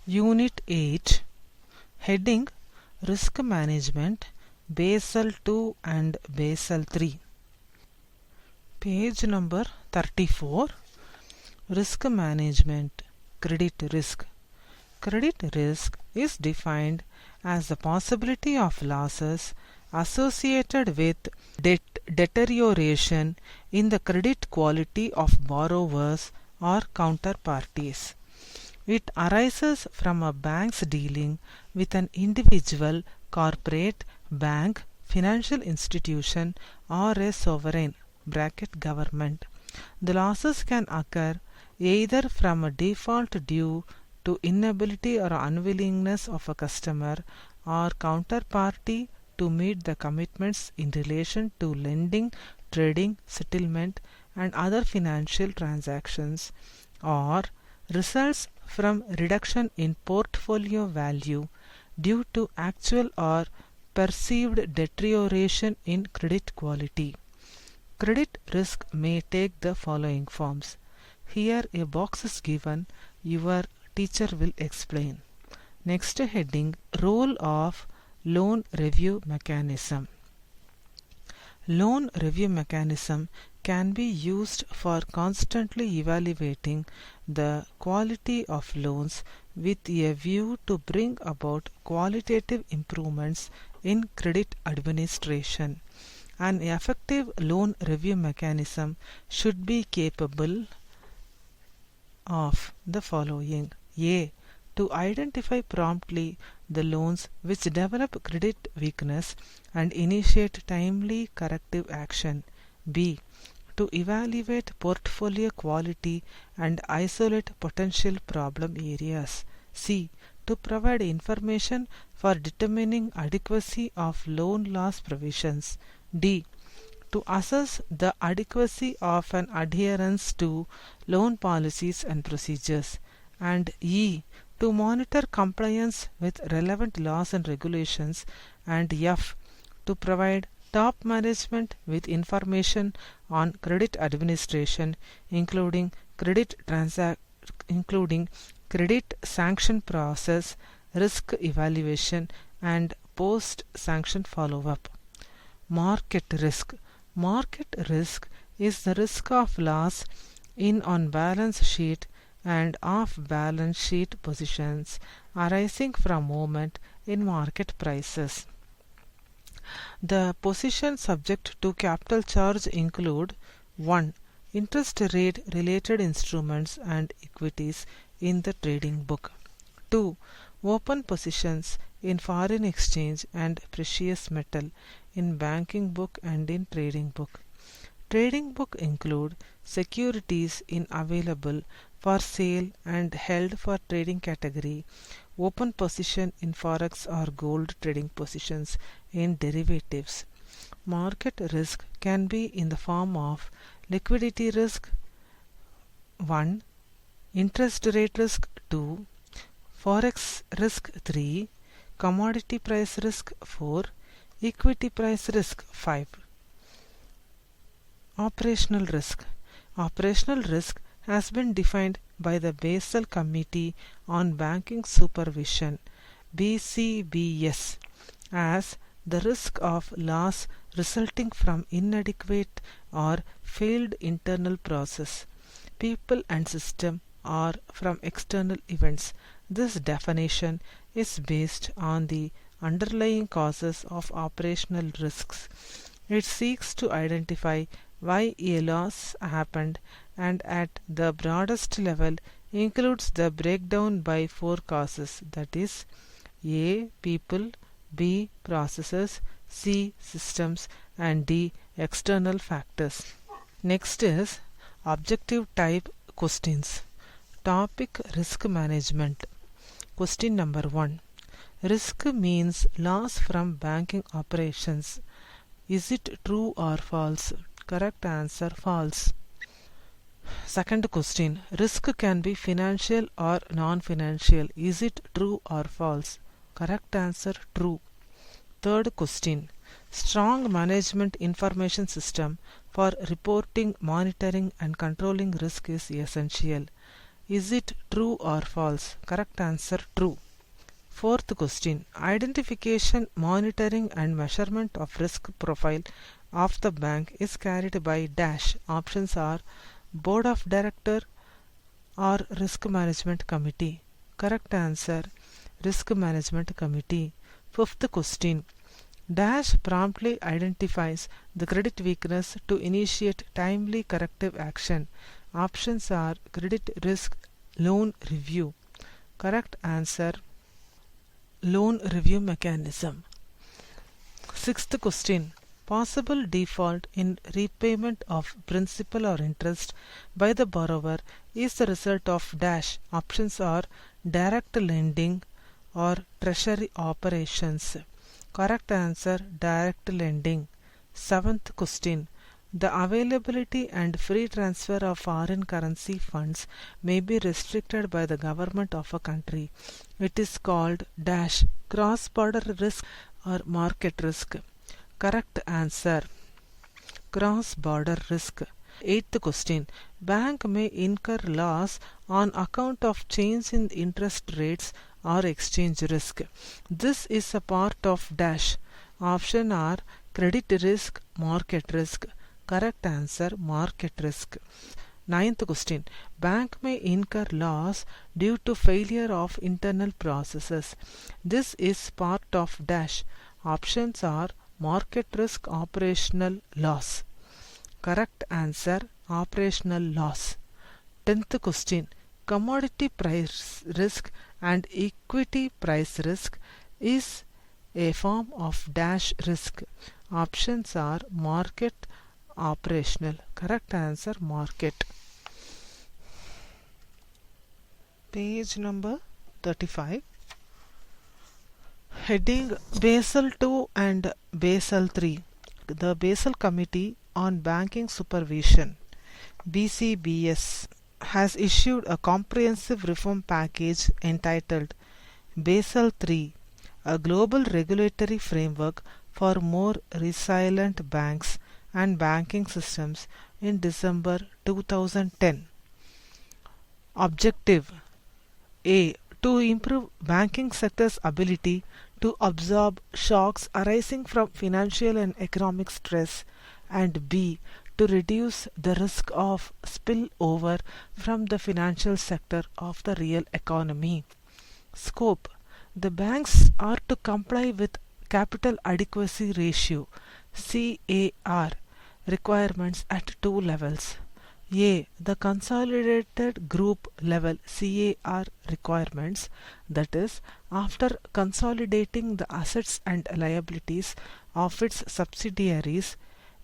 Unit 8, Heading Risk Management, Basel II and Basel III. Page number 34. Risk Management, Credit Risk. Credit risk is defined as the possibility of losses associated with deterioration in the credit quality of borrowers or counterparties. It arises from a bank's dealing with an individual, corporate, bank, financial institution, or a sovereign (government). The losses can occur either from a default due to inability or unwillingness of a customer or counterparty to meet the commitments in relation to lending, trading, settlement, and other financial transactions, or results from reduction in portfolio value due to actual or perceived deterioration in credit quality. Credit risk may take the following forms. Here a box is given. Your teacher will explain. Next heading, Role of Loan Review Mechanism. Loan review mechanism can be used for constantly evaluating the quality of loans with a view to bring about qualitative improvements in credit administration. An effective loan review mechanism should be capable of the following. A. To identify promptly the loans which develop credit weakness and initiate timely corrective action. B. To evaluate portfolio quality and isolate potential problem areas. C. To provide information for determining adequacy of loan loss provisions. D. To assess the adequacy of an adherence to loan policies and procedures. And E. To monitor compliance with relevant laws and regulations. And F. To provide top management with information on credit administration, including credit sanction process, risk evaluation, and post-sanction follow-up. Market risk. Market risk is the risk of loss in on-balance sheet and off-balance sheet positions arising from movement in market prices. The positions subject to capital charge include 1. Interest rate related instruments and equities in the trading book. 2. Open positions in foreign exchange and precious metal in banking book and in trading book. Trading book include securities in available for sale and held for trading category, open position in forex or gold trading positions in derivatives. Market risk can be in the form of liquidity risk 1, interest rate risk 2, forex risk 3, commodity price risk 4, equity price risk 5. Operational risk. Operational risk has been defined by the Basel Committee on Banking Supervision (BCBS) as the risk of loss resulting from inadequate or failed internal process, people and system, or from external events. This definition is based on the underlying causes of operational risks. It seeks to identify why a loss happened and at the broadest level includes the breakdown by 4 causes, that is A. People, B. Processes, C. Systems, and D. External factors. Next is objective type questions. Topic Risk Management. Question number 1. Risk means loss from banking operations. Is it true or false? Correct answer false. Second question. Risk can be financial or non-financial. Is it true or false? Correct answer true. Third question. Strong management information system for reporting, monitoring, and controlling risk is essential. Is it true or false? Correct answer true. Fourth question. Identification, monitoring and measurement of risk profile of the bank is carried by dash. Options are Board of Director or Risk Management Committee. Correct answer Risk Management Committee. Fifth question. Dash promptly identifies the credit weakness to initiate timely corrective action. Options are Credit Risk Loan Review. Correct answer Loan Review Mechanism. Sixth question. Possible default in repayment of principal or interest by the borrower is the result of dash. Options are direct lending or treasury operations. Correct answer direct lending. Seventh question. The availability and free transfer of foreign currency funds may be restricted by the government of a country. It is called dash cross-border risk or market risk. Correct answer cross-border risk. Eighth question. Bank may incur loss on account of change in interest rates or exchange risk. This is a part of dash. Option are credit risk, market risk. Correct answer market risk. Ninth question. Bank may incur loss due to failure of internal processes. This is part of dash. Options are market risk, operational loss. Correct answer operational loss. 10th question. Commodity price risk and equity price risk is a form of dash risk. Options are market, operational. Correct answer market. Page number 35. Heading Basel II and Basel III. The Basel Committee on Banking Supervision, BCBS, has issued a comprehensive reform package entitled Basel III, a global regulatory framework for more resilient banks and banking systems in December 2010. Objective A. To improve banking sector's ability to absorb shocks arising from financial and economic stress, and B. To reduce the risk of spillover from the financial sector of the real economy. Scope. The banks are to comply with Capital Adequacy Ratio (CAR) requirements at two levels. A. The consolidated group level CAR requirements, that is, after consolidating the assets and liabilities of its subsidiaries,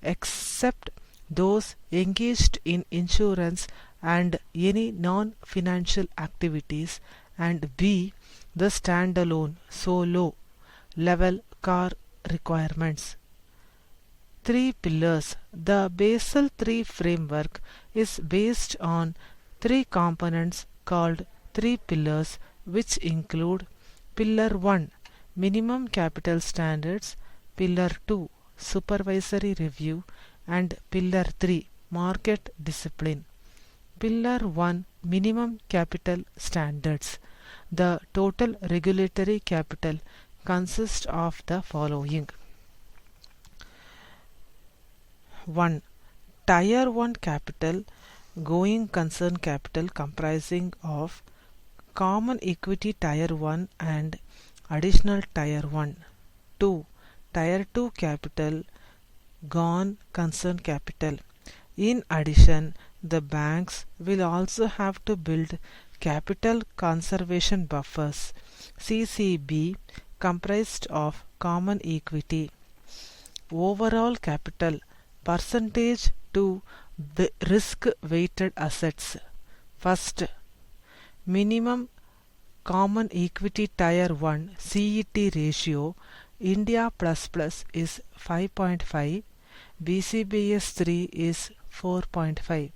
except those engaged in insurance and any non-financial activities, and B. The standalone solo level CAR requirements. Three pillars. The Basel III framework is based on three components called three pillars, which include Pillar 1 Minimum Capital Standards, Pillar 2 Supervisory Review, and Pillar 3 Market Discipline. Pillar 1 Minimum Capital Standards. The total regulatory capital consists of the following. 1. Tier 1 capital, going concern capital comprising of common equity Tier 1 and additional Tier 1. 2. Tier 2 capital, gone concern capital. In addition, the banks will also have to build capital conservation buffers CCB comprised of common equity. Overall capital percentage to risk weighted assets. First, minimum common equity Tier 1 CET ratio India plus is 5.5, BCBS 3 is 4.5.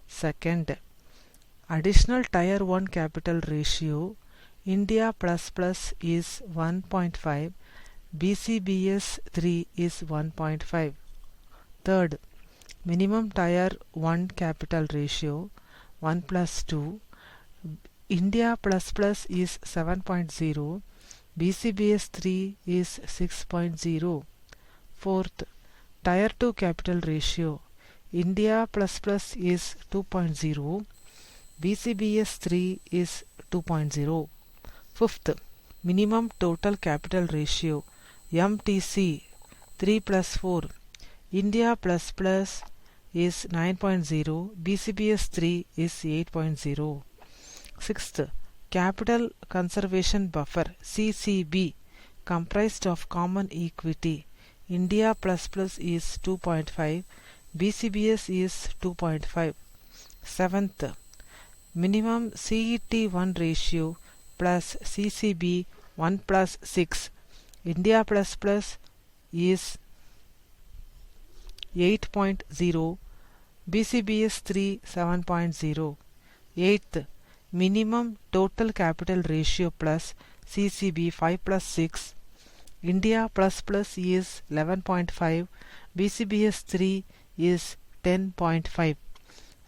Second, additional Tier 1 capital ratio India plus is 1.5, BCBS 3 is 1.5. Third, minimum Tier 1 capital ratio 1 plus 2, India plus plus is 7.0. BCBS 3 is 6.0. Fourth, Tier 2 capital ratio. India plus plus is 2.0. BCBS 3 is 2.0. Fifth, minimum total capital ratio. MTC 3 plus 4. India plus plus is 9.0. BCBS 3 is 8.0. Sixth, capital conservation buffer CCB comprised of common equity. India plus plus is 2.5. BCBS is 2.5. Seventh, minimum CET1 ratio plus CCB 1 plus 6. India plus plus is 8.0. BCBS 3 7.0. Eighth, minimum total capital ratio plus CCB 5 plus 6. India plus plus is 11.5. BCBS 3 is 10.5.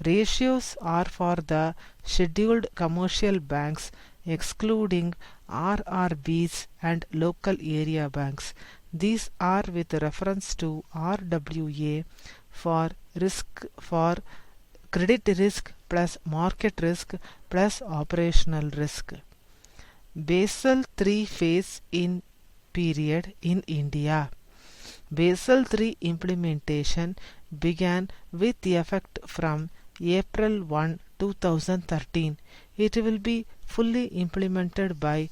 Ratios are for the scheduled commercial banks excluding RRBs and local area banks. These are with reference to RWA for credit risk plus market risk plus operational risk. Basel III phase in period in India. Basel III implementation began with effect from April 1, 2013. It will be fully implemented by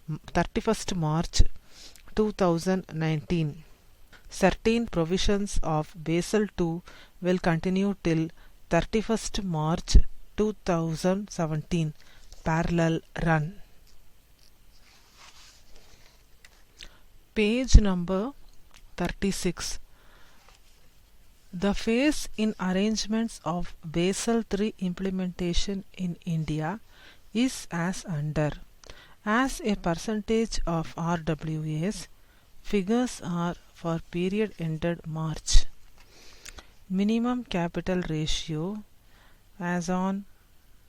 31st March 2019. Certain provisions of Basel II will continue till 31st March 2017. Parallel run. Page number 36. The phase in arrangements of Basel III implementation in India is as under. As a percentage of RWAs, figures are for period ended March. Minimum capital ratio as on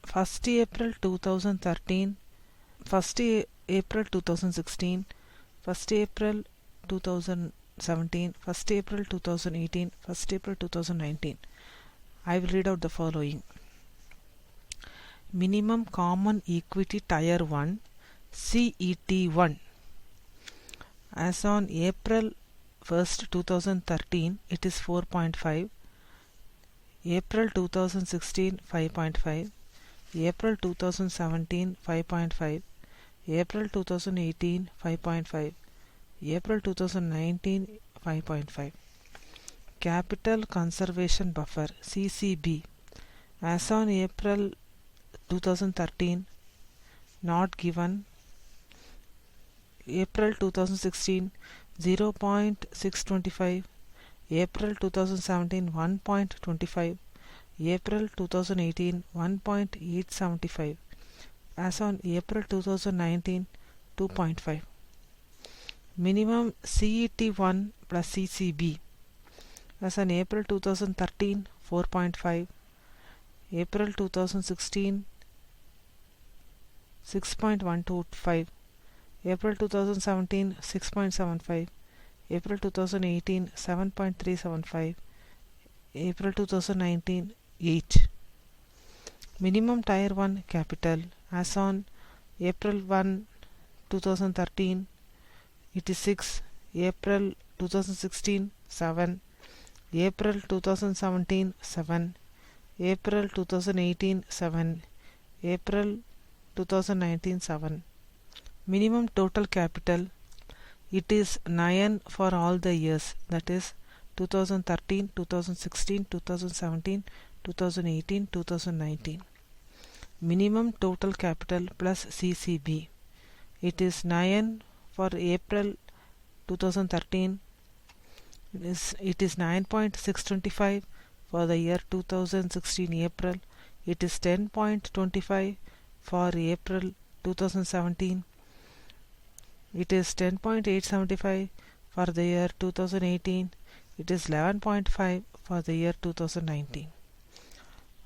1st April 2013, 1st April 2016, 1st April 2017, 1st April 2018, 1st April 2019. I will read out the following. Minimum common equity tier 1 CET1 as on April 1st 2013 it is 4.5. April 2016 5.5. April 2017 5.5. April 2018 5.5. April 2019 5.5. Capital conservation buffer CCB as on April 2013 not given. April 2016 0.625. April 2017 1.25. April 2018 1.875. as on April 2019 2.5. Minimum CET1 plus CCB as on April 2013 4.5. April 2016 6.125. April 2017 6.75. April 2018 7.375. April 2019 8. Minimum tier 1 capital as on April 1 2013 it is 6. April 2016 7. April 2017 7. April 2018 7. April 2019 7. Minimum total capital it is 9 for all the years, that is 2013, 2016, 2017, 2018, 2019. Minimum total capital plus CCB it is 9 for April 2013. It is 9.625 for the year 2016 April. It is 10.25 for April 2017. It is 10.875 for the year 2018. It is 11.5 for the year 2019.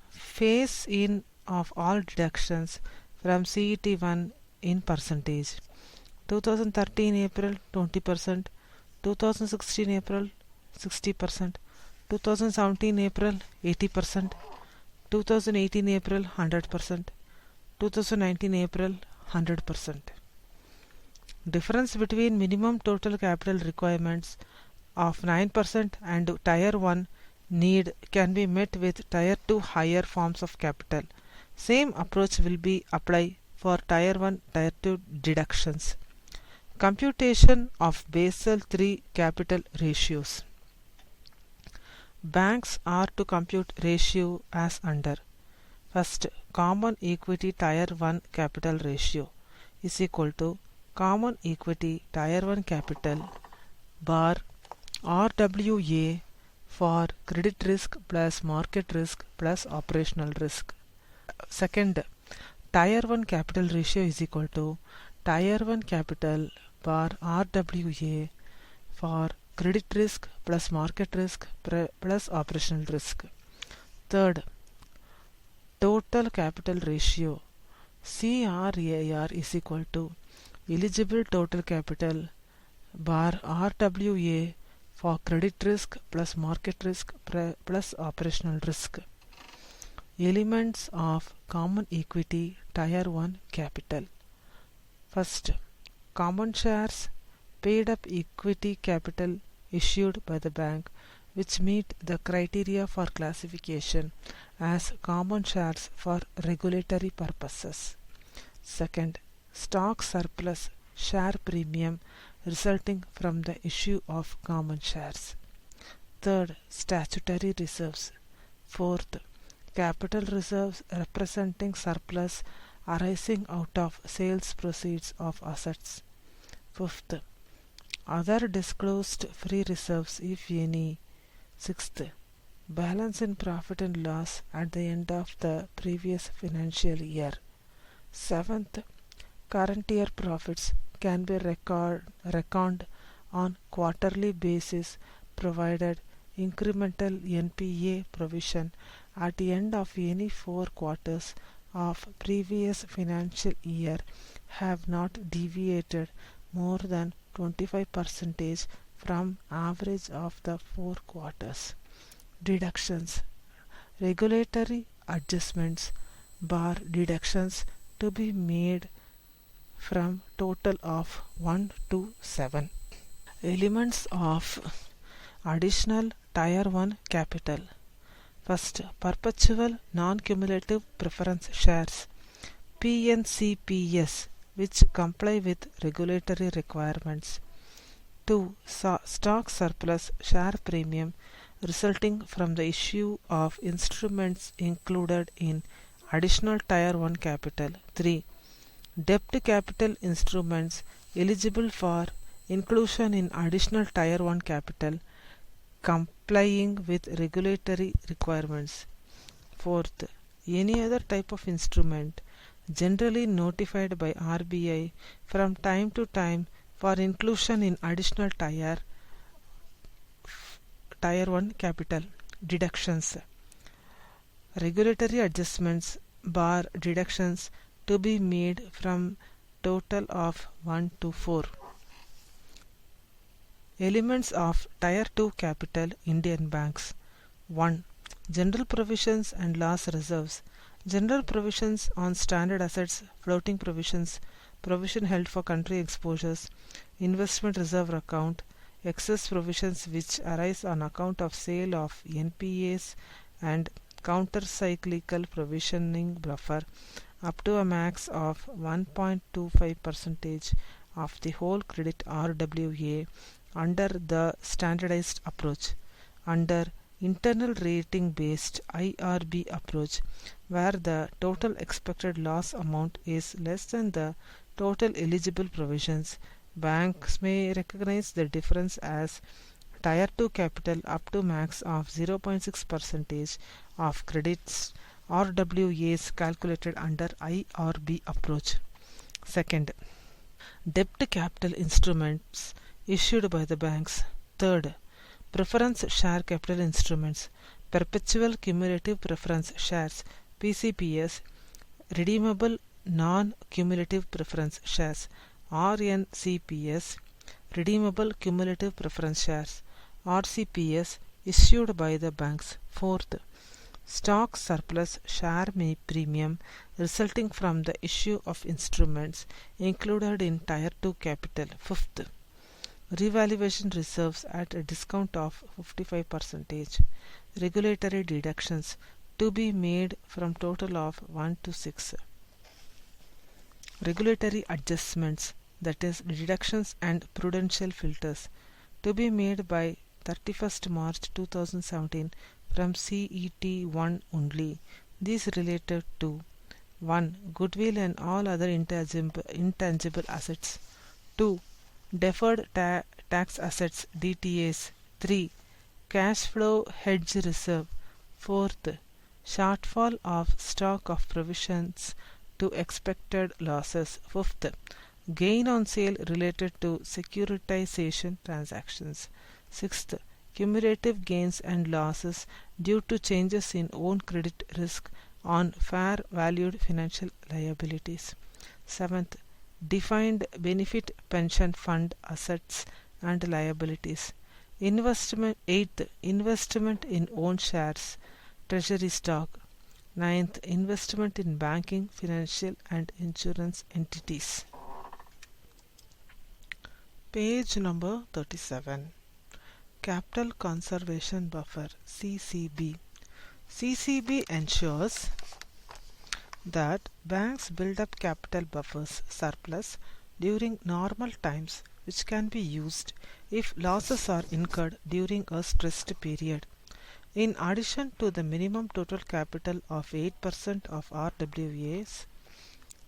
Phase in of all deductions from CET1 in percentage. 2013 April 20%, 2016 April 60%, 2017 April 80%, 2018 April 100%, 2019 April 100%. Difference between minimum total capital requirements of 9% and Tier 1 need can be met with Tier 2 higher forms of capital. Same approach will be applied for Tier 1, Tier 2 deductions. Computation of Basel III capital ratios. Banks are to compute ratio as under. First, Common Equity Tier 1 capital ratio is equal to Common Equity Tier 1 capital bar RWA for credit risk plus market risk plus operational risk. Second, Tier 1 capital ratio is equal to Tier 1 capital bar RWA for credit risk plus market risk plus operational risk. Third, Total capital ratio CRAR is equal to eligible total capital bar RWA for credit risk plus market risk plus operational risk. Elements of Common Equity Tier 1 capital. First, common shares, paid up equity capital issued by the bank which meet the criteria for classification as common shares for regulatory purposes. Second, stock surplus share premium resulting from the issue of common shares. Third, statutory reserves. Fourth, capital reserves representing surplus arising out of sales proceeds of assets. Fifth, other disclosed free reserves if any. Sixth, balance in profit and loss at the end of the previous financial year. Seventh, current year profits can be reckoned on quarterly basis provided incremental NPA provision at the end of any 4 quarters of previous financial year have not deviated more than 25% from average of the 4 quarters. Deductions. Regulatory adjustments bar deductions to be made from total of 1 to 7. Elements of additional Tier 1 capital. First, perpetual non-cumulative preference shares PNCPS which comply with regulatory requirements. 2. Stock surplus share premium resulting from the issue of instruments included in additional Tier 1 capital. 3. Debt capital instruments eligible for inclusion in additional Tier 1 capital complying with regulatory requirements. Fourth, any other type of instrument generally notified by RBI from time to time for inclusion in additional Tier 1 capital. Deductions. Regulatory adjustments bar deductions to be made from total of 1 to 4. Elements of Tier 2 capital Indian banks. 1. General provisions and loss reserves. General provisions on standard assets, floating provisions, provision held for country exposures, investment reserve account, excess provisions which arise on account of sale of NPAs and counter-cyclical provisioning buffer up to a max of 1.25% of the whole credit RWA under the standardized approach. Under internal rating based IRB approach, where the total expected loss amount is less than the total eligible provisions, banks may recognize the difference as Tier 2 capital up to max of 0.6% of credits RWAs calculated under IRB approach. Second, debt capital instruments issued by the banks. Third, preference share capital instruments, perpetual cumulative preference shares PCPS redeemable non-cumulative preference shares RNCPS, redeemable cumulative preference shares RCPS issued by the banks. Fourth, stock surplus share premium resulting from the issue of instruments included in Tier 2 capital. Fifth, revaluation reserves at a discount of 55%. Regulatory deductions to be made from total of 1 to 6. Regulatory adjustments, that is deductions and prudential filters, to be made by 31st March 2017 from CET1 only. These related to 1. Goodwill and all other intangible assets. 2. Deferred tax assets DTAs. 3. Cash flow hedge reserve. 4th, shortfall of stock of provisions to expected losses. 5th, gain on sale related to securitization transactions. 6th, cumulative gains and losses due to changes in own credit risk on fair valued financial liabilities. 7th, defined benefit pension fund assets and liabilities. 8th, investment in own shares, treasury stock. 9th, investment in banking, financial and insurance entities. Page number 37. Capital Conservation Buffer CCB. CCB ensures that banks build up capital buffers surplus during normal times which can be used if losses are incurred during a stressed period. In addition to the minimum total capital of 8% of RWAs,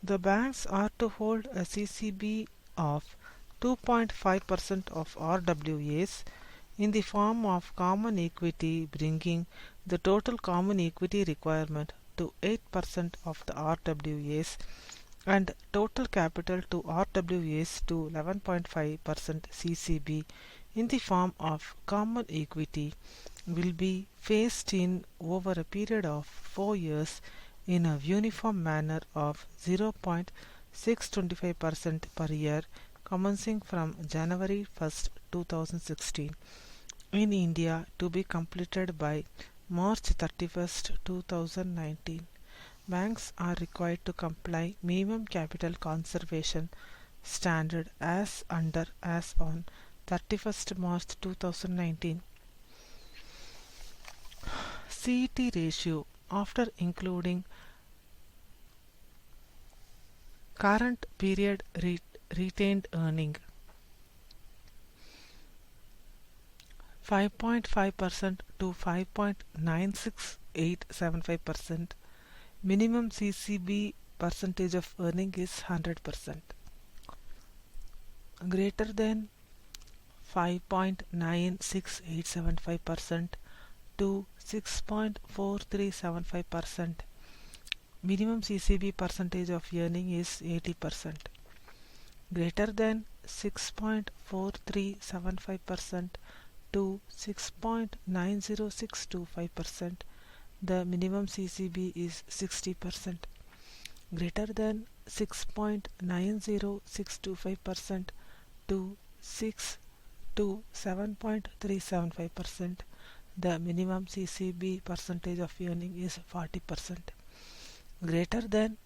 the banks are to hold a CCB of 2.5% of RWAs in the form of common equity, bringing the total common equity requirement to 8% of the RWAs and total capital to RWAs to 11.5%. CCB in the form of common equity will be phased in over a period of 4 years in a uniform manner of 0.625% per year commencing from January 1st, 2016 in India to be completed by March 31st, 2019. Banks are required to comply minimum capital conservation standard as on 31st March 2019. CET ratio after including current period retained earning 5.5% to 5.96875%. Minimum CCB percentage of earning is 100%. Greater than 5.96875% to 6.4375%. Minimum CCB percentage of earning is 80%. Greater than 6.4375% to 6.90625%. The minimum CCB is 60%. Greater than 6.90625% to 7.375%. The minimum CCB percentage of earning is 40%. Greater than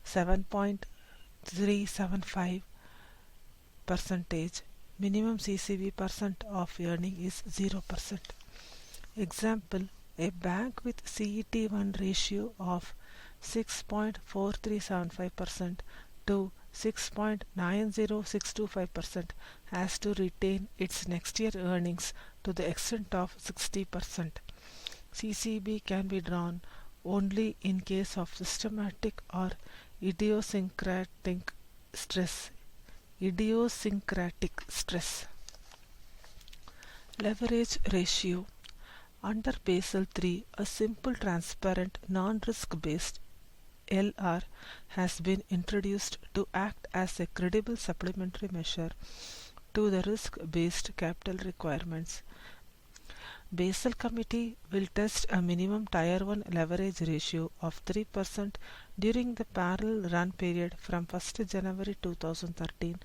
7.375 percentage, minimum CCB percent of earning is 0%. Example, a bank with CET1 ratio of 6.4375% to 6.90625% has to retain its next year earnings to the extent of 60%. CCB can be drawn only in case of systematic or idiosyncratic stress. Leverage ratio. Under Basel III, a simple, transparent, non-risk based LR has been introduced to act as a credible supplementary measure to the risk-based capital requirements. Basel Committee will test a minimum Tier 1 leverage ratio of 3% during the parallel run period from 1st January 2013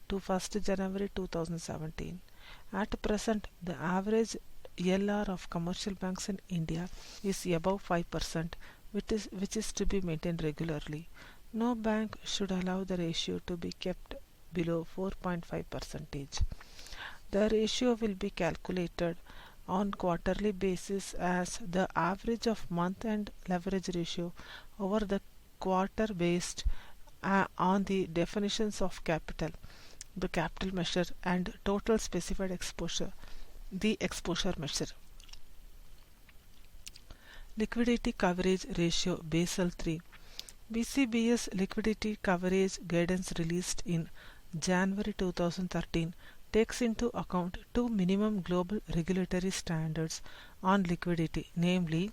to 1st January 2017. At present, the average LR of commercial banks in India is above 5%, which is to be maintained regularly. No bank should allow the ratio to be kept below 4.5%. The ratio will be calculated on quarterly basis as the average of month-end leverage ratio over the quarter based on the definitions of capital, the capital measure, and total specified exposure, the exposure measure. Liquidity coverage ratio Basel III. BCBS liquidity coverage guidance released in January 2013 takes into account two minimum global regulatory standards on liquidity, namely,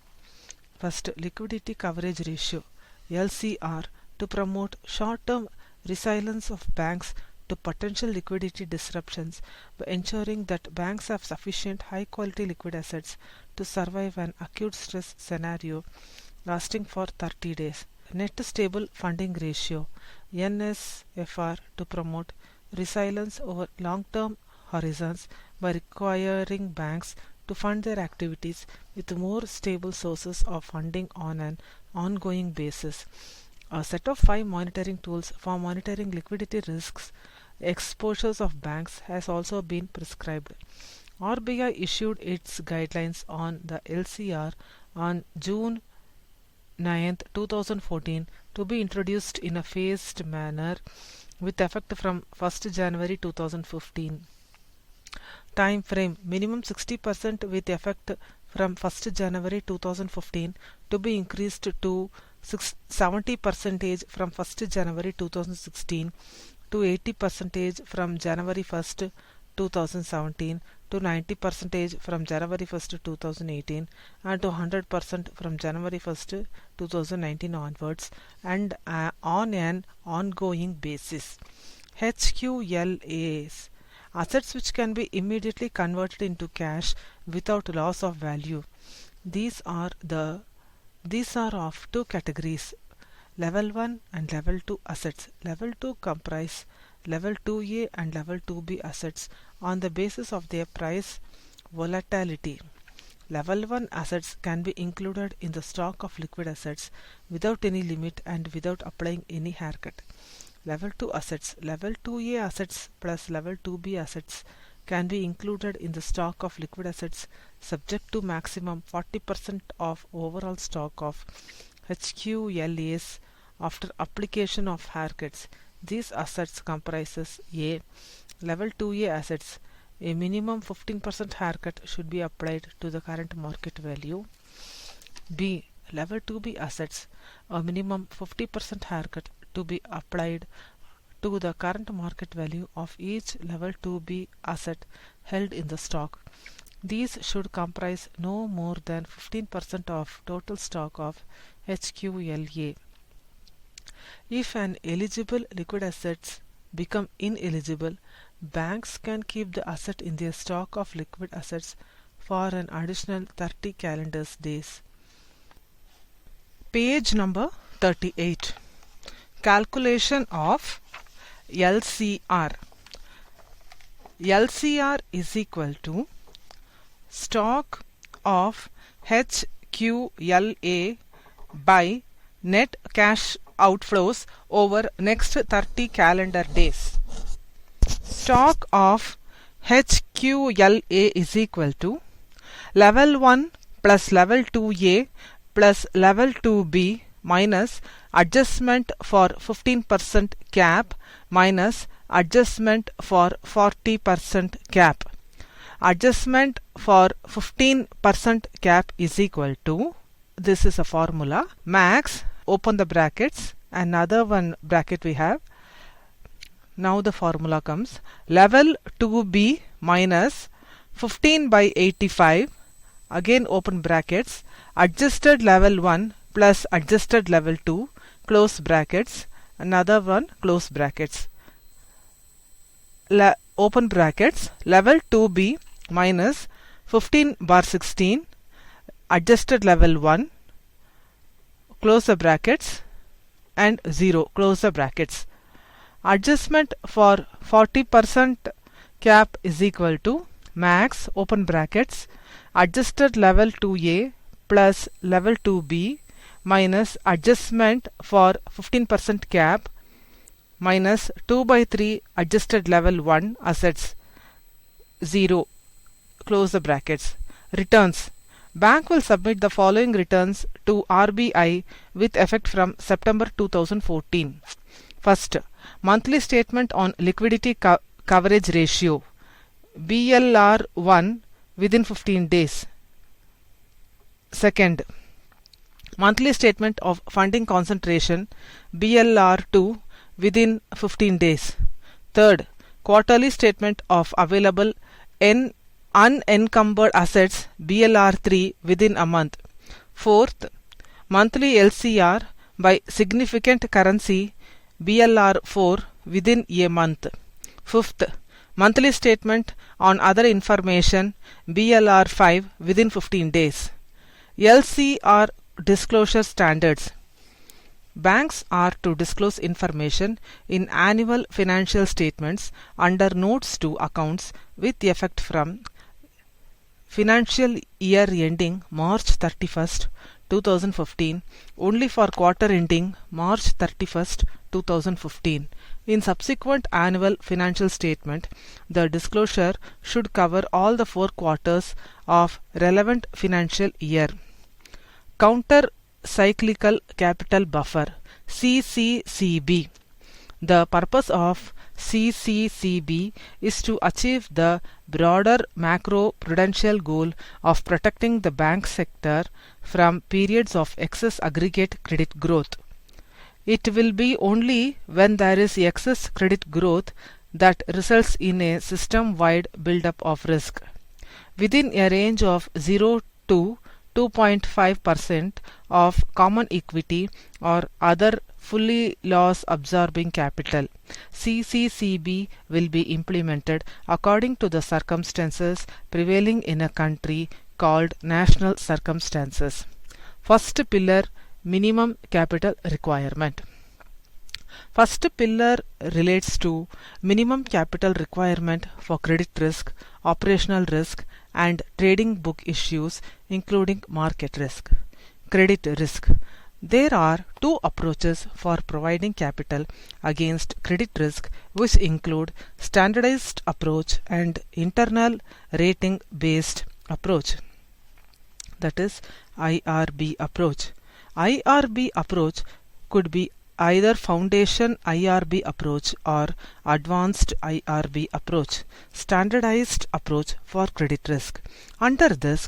first, liquidity coverage ratio LCR, to promote short-term resilience of banks to potential liquidity disruptions by ensuring that banks have sufficient high-quality liquid assets to survive an acute stress scenario lasting for 30 days. Net stable funding ratio NSFR, to promote resilience over long-term horizons by requiring banks to fund their activities with more stable sources of funding on an ongoing basis. A set of 5 monitoring tools for monitoring liquidity risks exposures of banks has also been prescribed. RBI issued its guidelines on the LCR on June 9, 2014 to be introduced in a phased manner with effect from 1st January 2015. Time frame minimum 60% with effect from 1st January 2015 to be increased to 70% from 1st January 2016 to 80% from January 1st 2017 to 90% from January 1st 2018 and to 100% from January 1st 2019 onwards, and on an ongoing basis. HQLAs, assets which can be immediately converted into cash without loss of value. These are of two categories: Level 1 and Level 2 assets. Level 2 comprise Level 2A and Level 2B assets on the basis of their price volatility. Level 1 assets can be included in the stock of liquid assets without any limit and without applying any haircut. Level 2 assets, Level 2A assets plus Level 2B assets can be included in the stock of liquid assets subject to maximum 40% of overall stock of HQLAs after application of haircuts. These assets comprises A. Level 2A assets. A minimum 15% haircut should be applied to the current market value. B. Level 2B assets. A minimum 50% haircut to be applied to the current market value of each Level 2B asset held in the stock. These should comprise no more than 15% of total stock of HQLA. If an eligible liquid assets become ineligible, banks can keep the asset in their stock of liquid assets for an additional 30 calendar days. Page number 38. Calculation of LCR. LCR is equal to stock of HQLA by net cash outflows over next 30 calendar days. Stock of HQLA is equal to Level 1 plus Level 2A plus Level 2B minus adjustment for 15% cap minus adjustment for 40% cap. Adjustment for 15% cap is equal to, this is a formula, max, open the brackets, another one bracket we have. Now the formula comes Level 2B minus 15 by 85, again open brackets, adjusted Level 1 plus adjusted Level 2, close brackets, another one, close brackets. Open brackets, Level 2B minus 15/16 adjusted level 1 close the brackets and 0 close the brackets. Adjustment for 40% cap is equal to max open brackets adjusted level 2a plus level 2b minus adjustment for 15% cap minus 2/3 adjusted level 1 assets 0 close the brackets. Returns. Bank will submit the following returns to RBI with effect from September 2014. First, monthly statement on liquidity coverage ratio BLR1 within 15 days. Second, monthly statement of funding concentration BLR2 within 15 days. Third, quarterly statement of available unencumbered assets BLR3 within a month. Fourth, monthly LCR by significant currency BLR4 within a month. Fifth, monthly statement on other information BLR5 within 15 days. LCR disclosure standards. Banks are to disclose information in annual financial statements under notes to accounts with effect from financial year ending March 31st, 2015 only for quarter ending March 31st, 2015. In subsequent annual financial statement, the disclosure should cover all the 4 quarters of relevant financial year. Counter Cyclical Capital Buffer CCCB. The purpose of CCCB is to achieve the broader macro-prudential goal of protecting the bank sector from periods of excess aggregate credit growth. It will be only when there is excess credit growth that results in a system-wide buildup of risk. Within a range of 0 to 2.5% of common equity or other fully loss-absorbing capital, CCCB will be implemented according to the circumstances prevailing in a country called national circumstances. First pillar, minimum capital requirement. First pillar relates to minimum capital requirement for credit risk, operational risk, and trading book issues including market risk. Credit risk. There are 2 approaches for providing capital against credit risk, which include standardized approach and internal rating based approach, that is IRB approach. IRB approach could be either foundation IRB approach or advanced IRB approach, standardized approach for credit risk. Under this,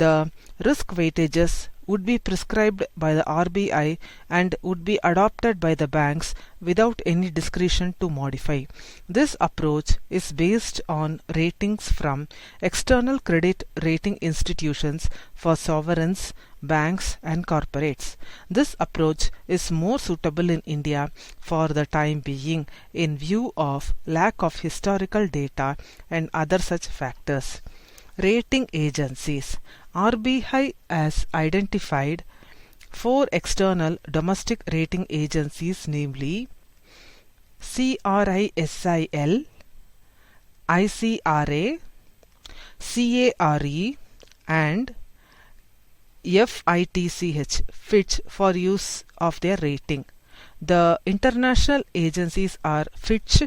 the risk weightages would be prescribed by the RBI and would be adopted by the banks without any discretion to modify. This approach is based on ratings from external credit rating institutions for sovereigns, banks and corporates. This approach is more suitable in India for the time being in view of lack of historical data and other such factors. Rating agencies. RBI has identified 4 external domestic rating agencies, namely CRISIL, ICRA, CARE and FITCH, Fitch, for use of their rating. The international agencies are Fitch,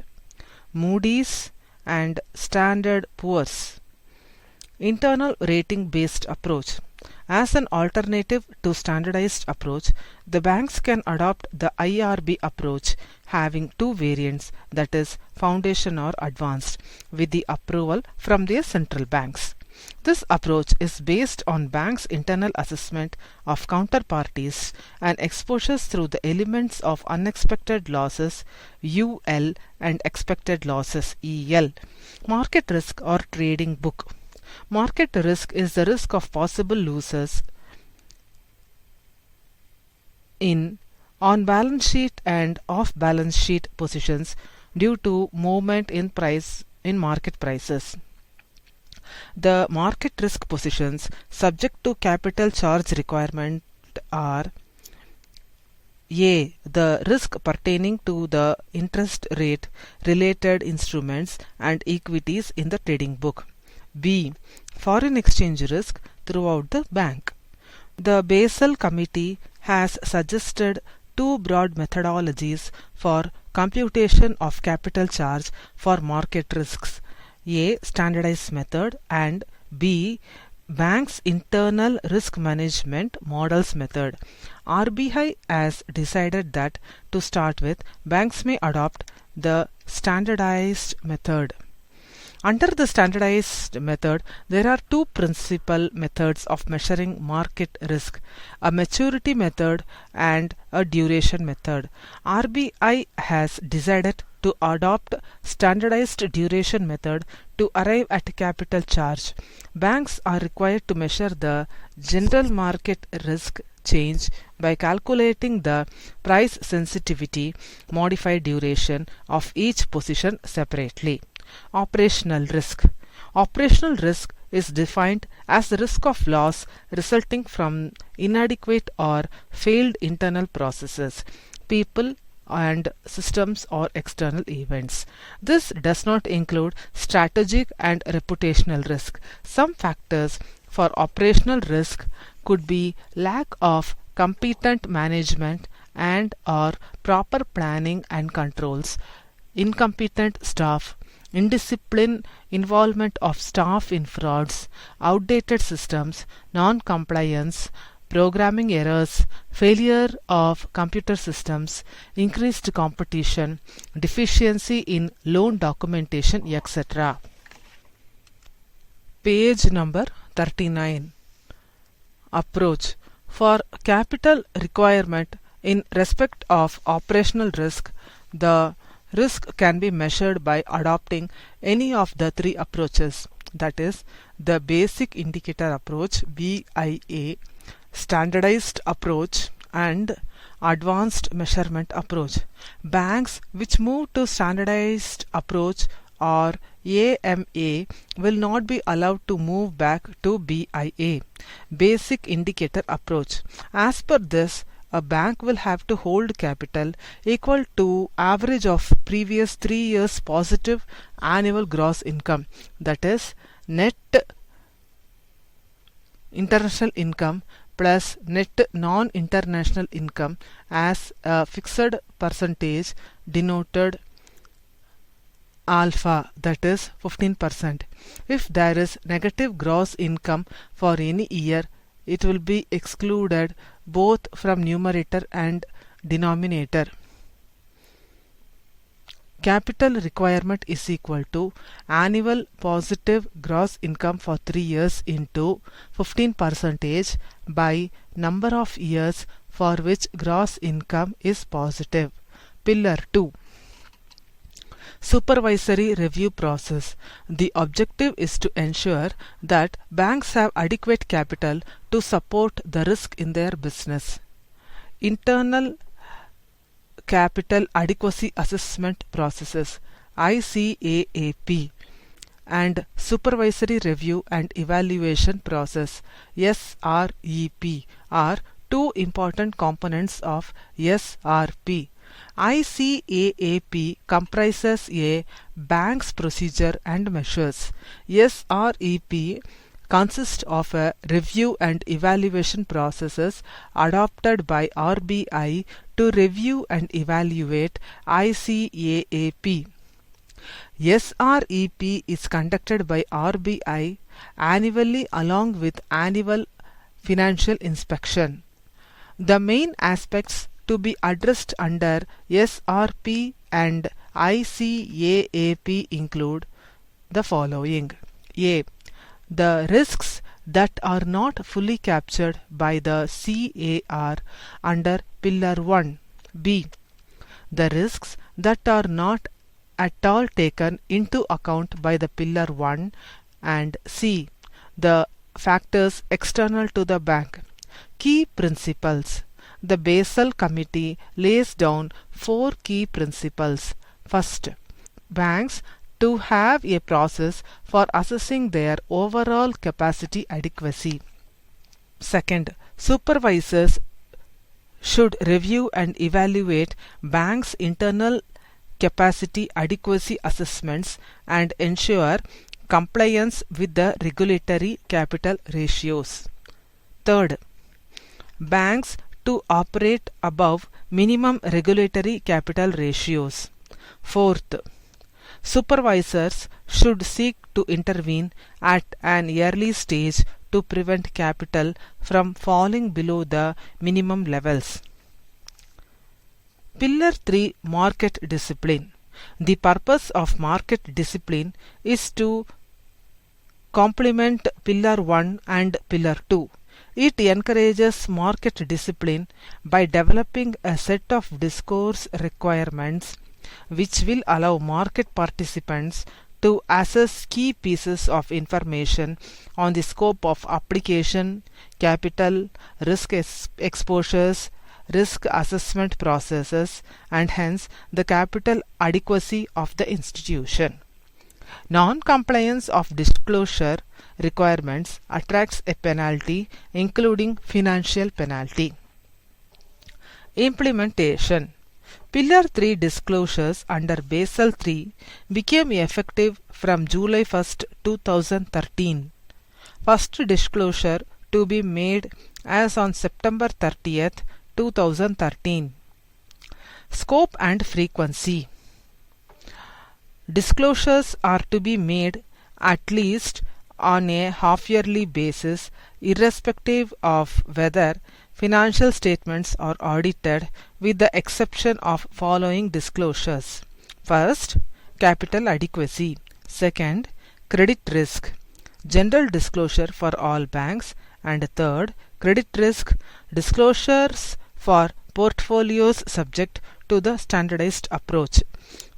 Moody's and Standard & Poor's. Internal rating based approach. As an alternative to standardized approach, the banks can adopt the IRB approach having 2 variants, that is foundation or advanced, with the approval from their central banks. This approach is based on banks' internal assessment of counterparties and exposures through the elements of unexpected losses UL and expected losses EL. Market risk or trading book. Market risk is the risk of possible losses in on-balance sheet and off-balance sheet positions due to movement in market prices. The market risk positions subject to capital charge requirement are: A. The risk pertaining to the interest rate related instruments and equities in the trading book. B. Foreign exchange risk throughout the bank. The Basel Committee has suggested two broad methodologies for computation of capital charge for market risks: A. Standardized method, and B. Bank's internal risk management models method. RBI has decided that, to start with, banks may adopt the standardized method. Under the standardized method, there are two principal methods of measuring market risk: a maturity method and a duration method. RBI has decided to adopt standardized duration method to arrive at capital charge. Banks are required to measure the general market risk change by calculating the price sensitivity modified duration of each position separately. Operational risk. Operational risk is defined as the risk of loss resulting from inadequate or failed internal processes, people, and systems or external events. This does not include strategic and reputational risk. Some factors for operational risk could be lack of competent management and or proper planning and controls, incompetent staff, indiscipline, involvement of staff in frauds, outdated systems, non-compliance, programming errors, failure of computer systems, increased competition, deficiency in loan documentation, etc. Page number 39. Approach. For capital requirement in respect of operational risk, the risk can be measured by adopting any of the three approaches, that is, the basic indicator approach BIA, standardized approach, and advanced measurement approach. Banks which move to standardized approach or AMA will not be allowed to move back to BIA, basic indicator approach. As per this, a bank will have to hold capital equal to average of previous 3 years positive annual gross income, that is, net international income plus net non-international income, as a fixed percentage denoted alpha, that is 15%. If there is negative gross income for any year, it will be excluded both from numerator and denominator. Capital requirement is equal to annual positive gross income for 3 years into 15% by number of years for which gross income is positive. Pillar 2. Supervisory review process. The objective is to ensure that banks have adequate capital to support the risk in their business. Internal capital adequacy assessment processes ICAAP and supervisory review and evaluation process SREP are two important components of SRP. ICAAP comprises a bank's procedure and measures. SREP consists of a review and evaluation processes adopted by RBI to review and evaluate ICAAP. SREP is conducted by RBI annually along with annual financial inspection. The main aspects to be addressed under SRP and ICAAP include the following: A. The risks that are not fully captured by the CAR under Pillar 1. B. The risks that are not at all taken into account by the Pillar 1. And C. The factors external to the bank. Key principles. The Basel Committee lays down 4 key principles. First, banks to have a process for assessing their overall capacity adequacy. Second, supervisors should review and evaluate banks' internal capacity adequacy assessments and ensure compliance with the regulatory capital ratios. Third, banks to operate above minimum regulatory capital ratios. Fourth, supervisors should seek to intervene at an early stage to prevent capital from falling below the minimum levels. Pillar 3, Market Discipline. The purpose of market discipline is to complement Pillar 1 and Pillar 2. It encourages market discipline by developing a set of discourse requirements which will allow market participants to assess key pieces of information on the scope of application, capital, risk exposures, risk assessment processes, and hence the capital adequacy of the institution. Non-compliance of disclosure requirements attracts a penalty, including financial penalty. Implementation. Pillar 3 disclosures under Basel III became effective from July 1, 2013. First disclosure to be made as on September 30, 2013. Scope and frequency. Disclosures are to be made at least on a half-yearly basis, irrespective of whether financial statements are audited, with the exception of following disclosures. First, capital adequacy. Second, credit risk. General disclosure for all banks. And third, credit risk disclosures for portfolios subject to the standardized approach.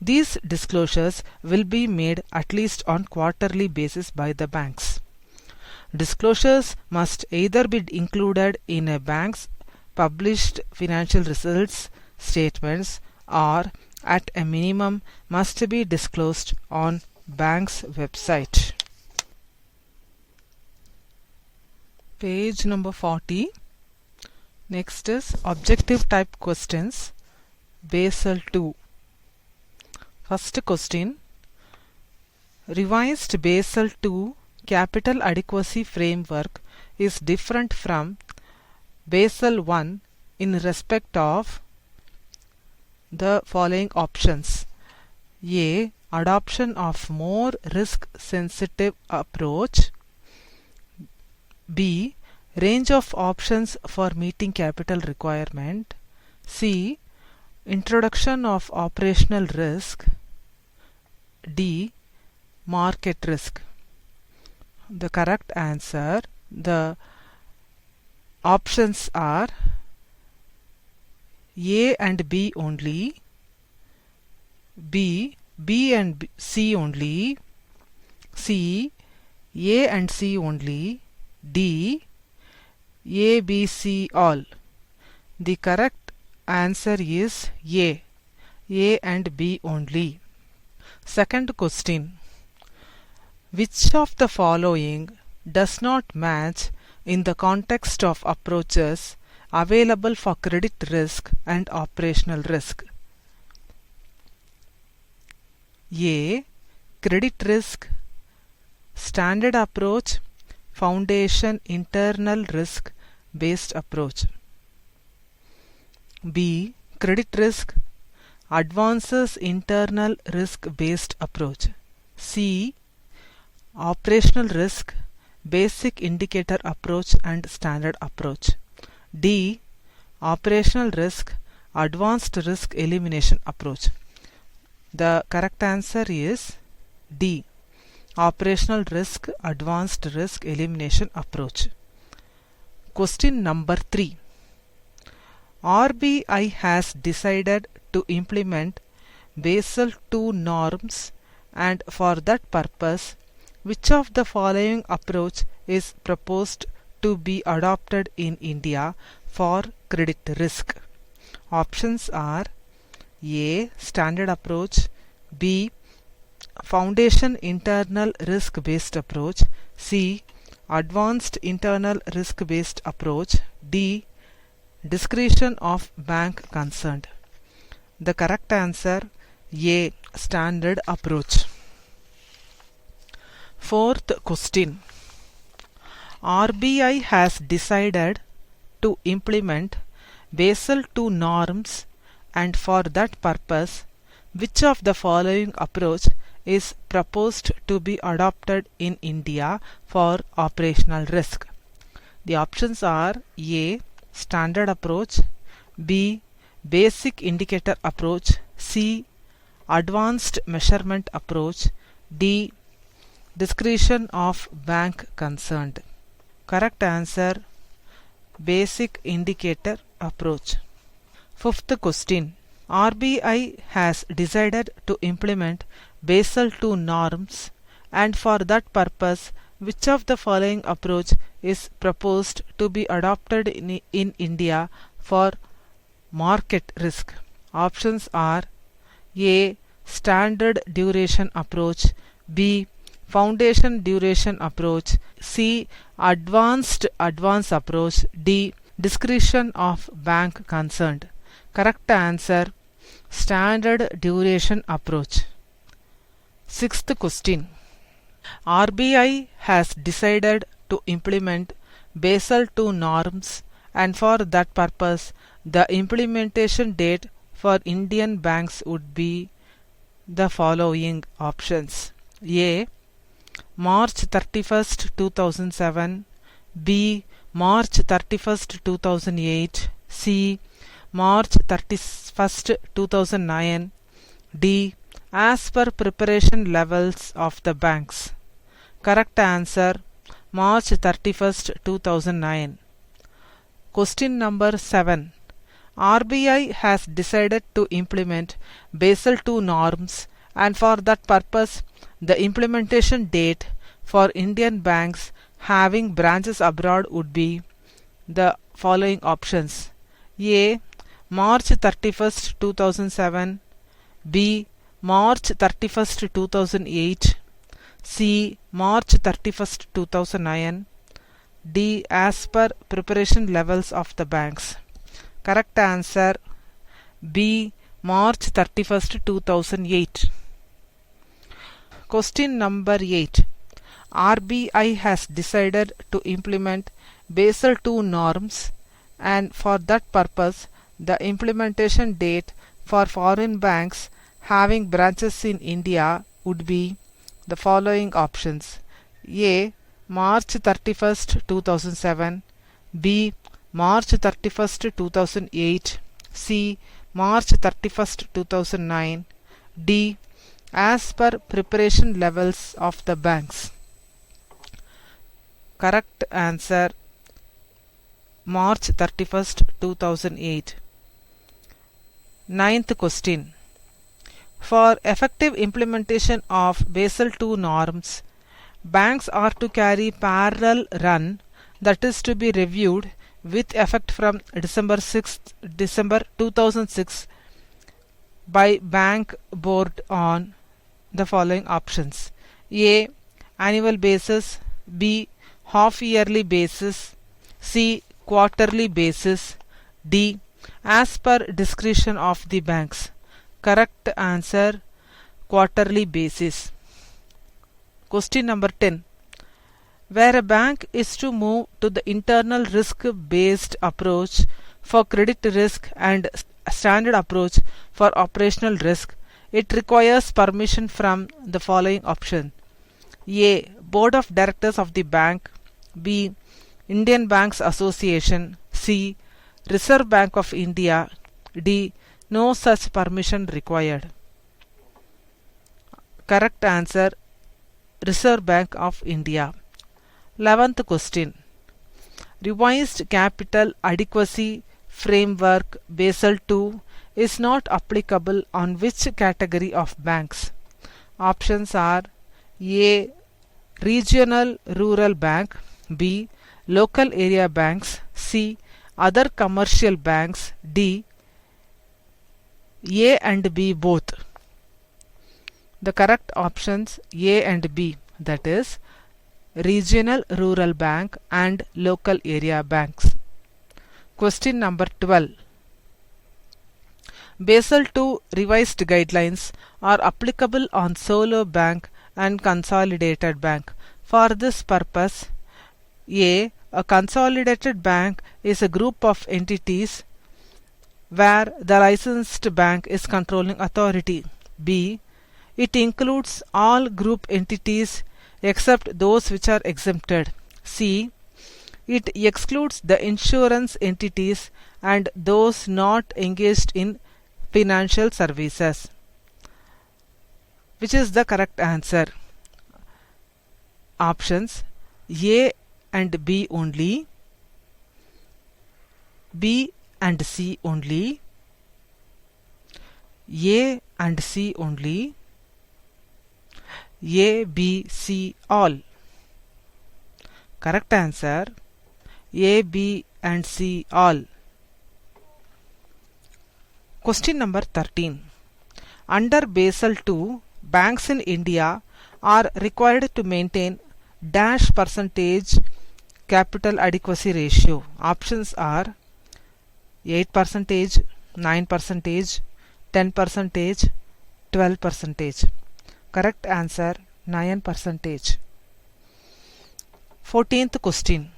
These disclosures will be made at least on quarterly basis by the banks. Disclosures must either be included in a bank's published financial results statements or at a minimum must be disclosed on bank's website. Page number 40. Next is objective type questions. Basel II. First question. Revised Basel II capital adequacy framework is different from Basel I in respect of the following options. A. Adoption of more risk-sensitive approach. B. Range of options for meeting capital requirement. C. Introduction of operational risk. D. Market risk. The correct answer, the options are A and B only, B and C only, C, A and C only, D, A, B, C all. The correct answer is A and B only. Second question. Which of the following does not match in the context of approaches available for credit risk and operational risk? A. Credit risk, standard approach, foundation internal risk based approach. B. Credit risk, advances internal risk based approach. C. Operational risk, basic indicator approach and standard approach. D. Operational risk, advanced risk elimination approach. The correct answer is D. Operational risk, advanced risk elimination approach. Question number 3. RBI has decided to implement Basel II norms, and for that purpose, which of the following approach is proposed to be adopted in India for credit risk? Options are A. Standard approach, B. Foundation internal risk-based approach. C. Advanced internal risk-based approach. D. Discretion of bank concerned. The correct answer A. Standard approach. Fourth question. RBI has decided to implement Basel II norms, and for that purpose, which of the following approach is proposed to be adopted in India for operational risk? The options are A. Standard approach, B. Basic indicator approach, C. Advanced measurement approach, D. Discretion of bank concerned. Correct answer Basic indicator approach. Fifth question. RBI has decided to implement Basel II norms, and for that purpose, which of the following approach is proposed to be adopted in India for market risk? Options are A. Standard duration approach, B. Foundation duration approach, C. Advanced approach, D. Discretion of bank concerned. Correct answer Standard duration approach. Sixth question. RBI has decided to implement Basel II norms, and for that purpose the implementation date for Indian banks would be the following options: A. March 31st, 2007, B. March 31st, 2008, C. March 31st, 2009, D. As per preparation levels of the banks. Correct answer March 31st, 2009. Question number 7. RBI has decided to implement Basel II norms, and for that purpose the implementation date for Indian banks having branches abroad would be the following options: A. March 31st, 2007, B. March 31st, 2008, C. March 31st, 2009, D. As per preparation levels of the banks. Correct answer B. March 31st, 2008. Question number 8. RBI has decided to implement Basel II norms, and for that purpose the implementation date for foreign banks having branches in India would be the following options: A. March 31st, 2007, B. March 31st, 2008, C. March 31st, 2009, D. As per preparation levels of the banks. Correct answer March 31st, 2008. Ninth question. For effective implementation of Basel II norms, banks are to carry parallel run, that is to be reviewed with effect from December 2006 by bank board on the following options: A. Annual basis, B. Half yearly basis, C. Quarterly basis, D. As per discretion of the banks. Correct answer quarterly basis. Question number 10. Where a bank is to move to the internal risk based approach for credit risk and standard approach for operational risk, it requires permission from the following option: A. Board of Directors of the bank, B. Indian Banks Association, C. Reserve Bank of India, D. No such permission required. Correct answer Reserve Bank of India. 11th question. Revised capital adequacy framework Basel II is not applicable on which category of banks? Options are A. Regional rural bank, B. Local area banks, C. Other commercial banks, D. A and B both. The correct options A and B, that is regional rural bank and local area banks. Question number 12. Basel II revised guidelines are applicable on solo bank and consolidated bank. For this purpose, A consolidated bank is a group of entities where the licensed bank is controlling authority. B. It includes all group entities except those which are exempted. C. It excludes the insurance entities and those not engaged in financial services. Which is the correct answer? Options A and B only, B and C only, A and C only, A, B, C all. Correct answer A, B and C all. Question number 13. Under Basel II, banks in India are required to maintain dash percentage capital adequacy ratio. Options are 8%, 9%, 10%, 12%. Correct answer 9%. 14th question.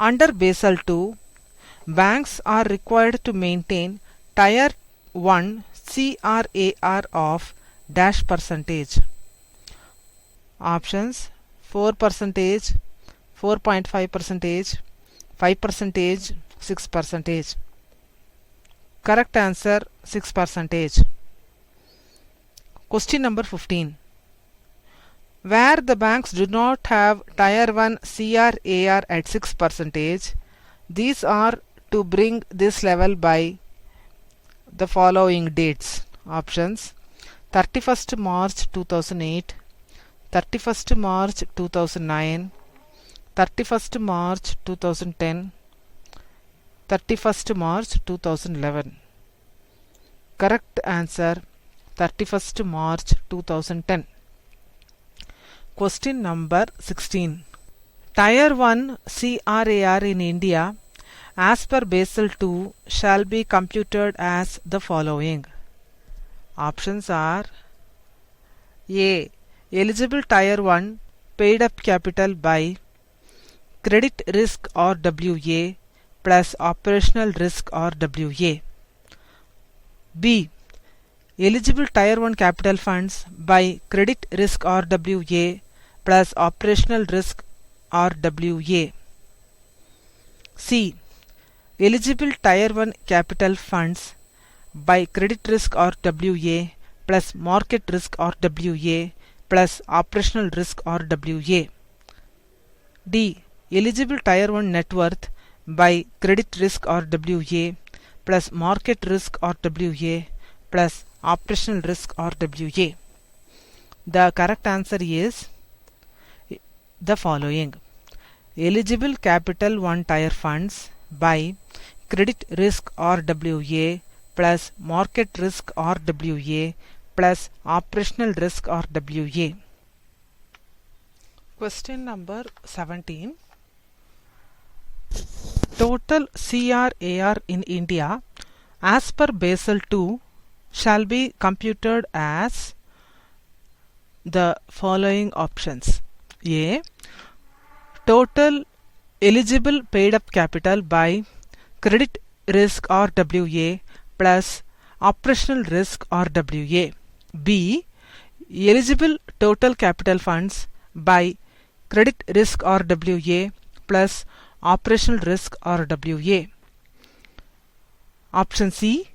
Under Basel II, banks are required to maintain Tier 1 CRAR of dash percentage. Options 4%, 4.5%, 5%, 6%. Correct answer 6%. Question number 15. Where the banks do not have Tier 1 CRAR at 6%, these are to bring this level by the following dates. Options 31st March 2008, 31st March 2009, 31st March 2010, 31st March 2011. Correct answer 31st March 2010. Question number 16. Tier 1 CRAR in India as per Basel II shall be computed as the following. Options are A. Eligible Tier 1 paid up capital by credit risk RWA plus operational risk RWA. B. Eligible Tier 1 capital funds by credit risk RWA plus operational risk RWA. C. Eligible Tier 1 capital funds by credit risk RWA plus market risk RWA plus operational risk RWA. D. Eligible Tier 1 net worth by credit risk RWA plus market risk RWA plus operational risk RWA. The correct answer is the following. Eligible capital 1 tier funds by credit risk RWA plus market risk RWA plus operational risk RWA. Question number 17. Total CRAR in India as per Basel II shall be computed as the following options. A. Total eligible paid up capital by credit risk RWA plus operational risk RWA. B. Eligible total capital funds by credit risk RWA plus operational risk RWA. Option C.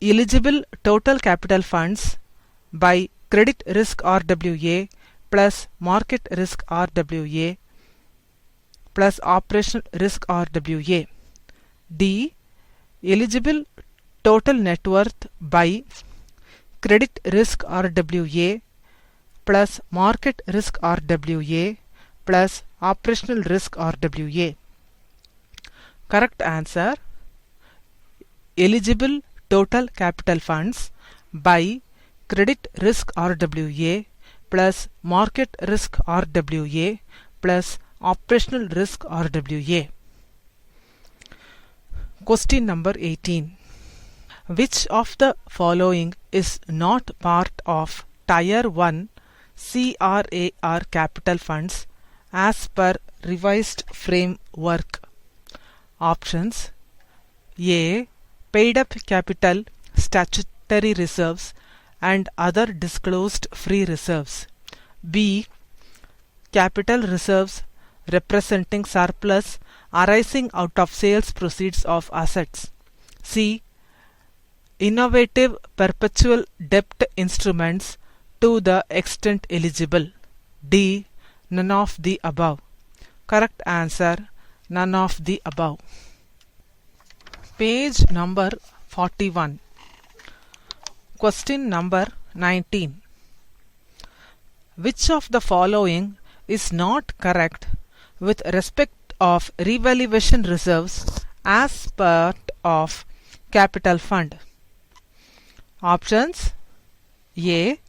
Eligible total capital funds by credit risk RWA plus market risk RWA plus operational risk RWA. D. Eligible total net worth by credit risk RWA plus market risk RWA plus operational risk RWA. Correct answer eligible total capital funds by credit risk RWA plus market risk RWA plus operational risk RWA. Question number 18. Which of the following is not part of Tier 1 CRAR capital funds as per revised framework? Options: A. Paid up capital, statutory reserves and other disclosed free reserves. B. Capital reserves representing surplus arising out of sales proceeds of assets. C. Innovative perpetual debt instruments to the extent eligible. D. None of the above. Correct answer: none of the above. Page number 41. Question number 19. Which of the following is not correct with respect of revaluation reserves as part of capital fund? Options: A.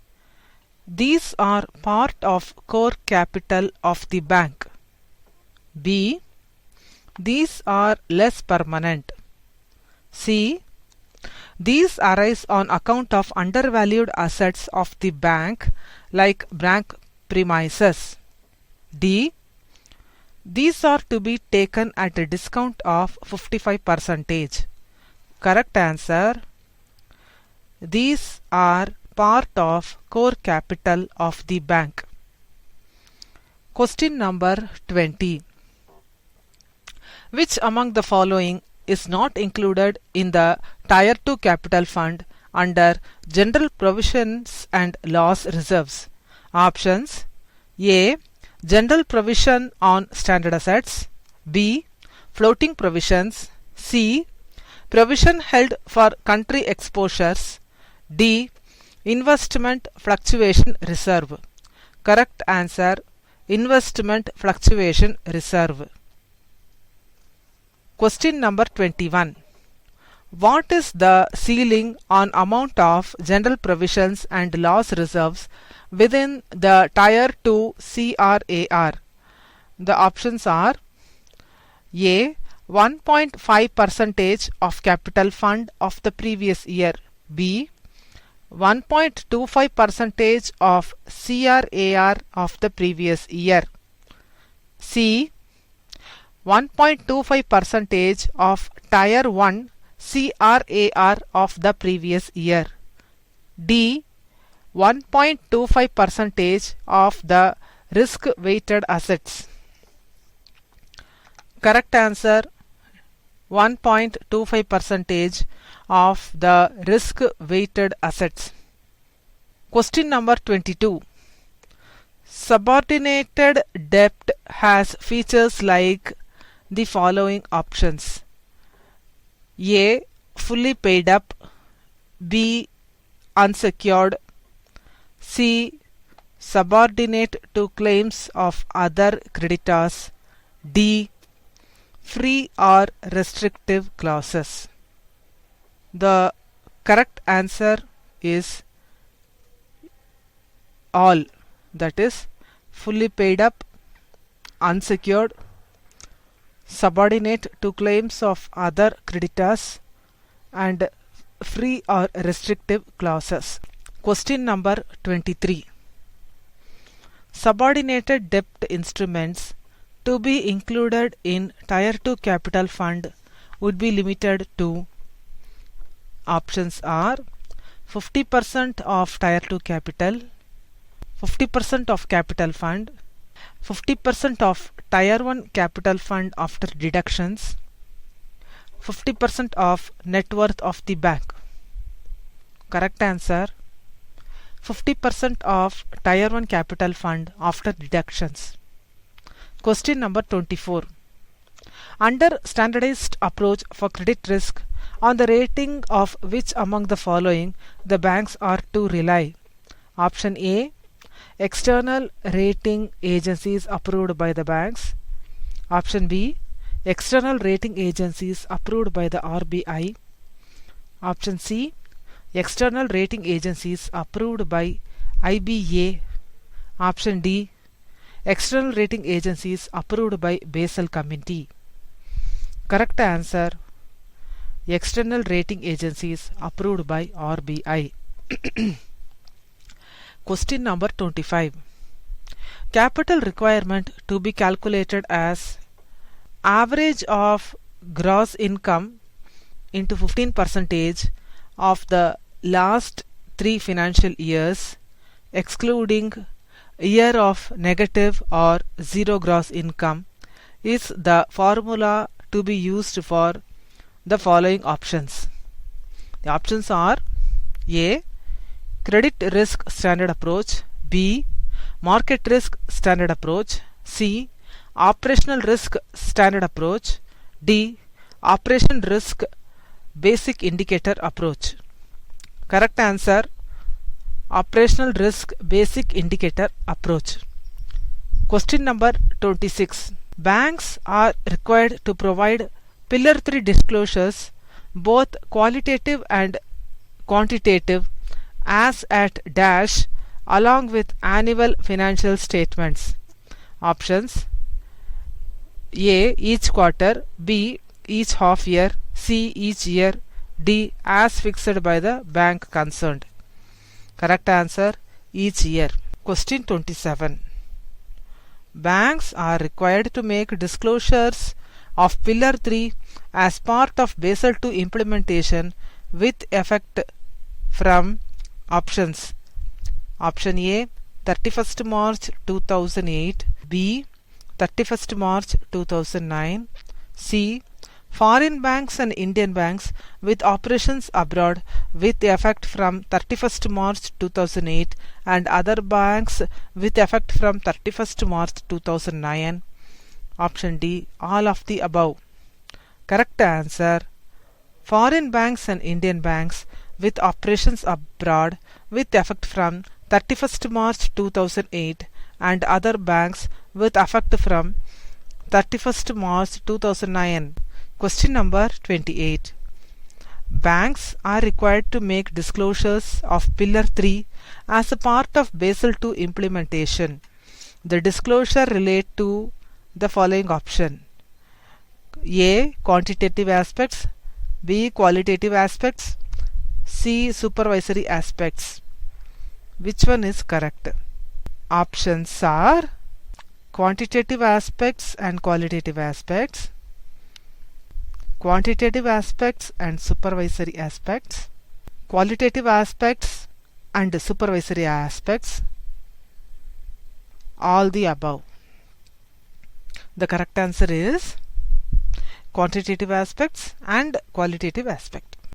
These are part of core capital of the bank. B. These are less permanent. C. These arise on account of undervalued assets of the bank like bank premises. D. These are to be taken at a discount of 55%. Correct answer: these are part of core capital of the bank. Question number 20. Which among the following is not included in the Tier 2 capital fund under general provisions and loss reserves? Options: A. General provision on standard assets. B. Floating provisions. C. Provision held for country exposures. D. Investment fluctuation reserve. Correct answer: investment fluctuation reserve. Question number 21. What is the ceiling on amount of general provisions and loss reserves within the Tier 2 CRAR? The options are: A. 1.5% of capital fund of the previous year. B. 1.25% of CRAR of the previous year. C. 1.25% of Tier 1 CRAR of the previous year. D. 1.25% of the risk-weighted assets. Correct answer: 1.25% of the risk-weighted assets. Question number 22. Subordinated debt has features like the following options: A. Fully paid up. B. Unsecured. C. Subordinate to claims of other creditors. D. Free or restrictive clauses. The correct answer is all, that is fully paid up, unsecured, subordinate to claims of other creditors and free or restrictive clauses. Question number 23. Subordinated debt instruments to be included in Tier 2 capital fund would be limited to. Options are: 50% of Tier 2 capital, 50% of capital fund, 50% of Tier 1 capital fund after deductions, 50% of net worth of the bank. Correct answer: 50% of Tier 1 capital fund after deductions. Question number 24. Under standardized approach for credit risk, on the rating of which among the following the banks are to rely? Option A. External rating agencies approved by the banks. Option B. External rating agencies approved by the RBI. Option C. External rating agencies approved by IBA. Option D. External rating agencies approved by Basel Committee. Correct answer. External rating agencies approved by RBI. Question number 25. Capital requirement to be calculated as average of gross income into 15% of the last 3 financial years, excluding year of negative or zero gross income, is the formula to be used for the following options. The options are A. Credit risk standard approach, B. Market risk standard approach, C. Operational risk standard approach, D. Operation risk basic indicator approach. Correct answer. Operational risk basic indicator approach. Question number 26. Banks are required to provide Pillar 3 disclosures, both qualitative and quantitative, as at dash along with annual financial statements. Options: A. Each quarter, B. Each half year, C. Each year, D. As fixed by the bank concerned. Correct answer: each year. Question 27. Banks are required to make disclosures of Pillar 3 as part of Basel II implementation with effect from options. Option A, 31st March 2008, B, 31st March 2009, C, foreign banks and Indian banks with operations abroad with effect from 31st March 2008 and other banks with effect from 31st March 2009. Option D, all of the above. Correct answer: foreign banks and Indian banks with operations abroad with effect from 31st March 2008 and other banks with effect from 31st March 2009. Question number 28. Banks are required to make disclosures of Pillar 3 as a part of Basel II implementation. The disclosure relate to the following option: A. Quantitative aspects, B. Qualitative aspects, C. Supervisory aspects. Which one is correct? Options are quantitative aspects and qualitative aspects, quantitative aspects and supervisory aspects, qualitative aspects and supervisory aspects, all the above. The correct answer is quantitative aspects and qualitative aspect.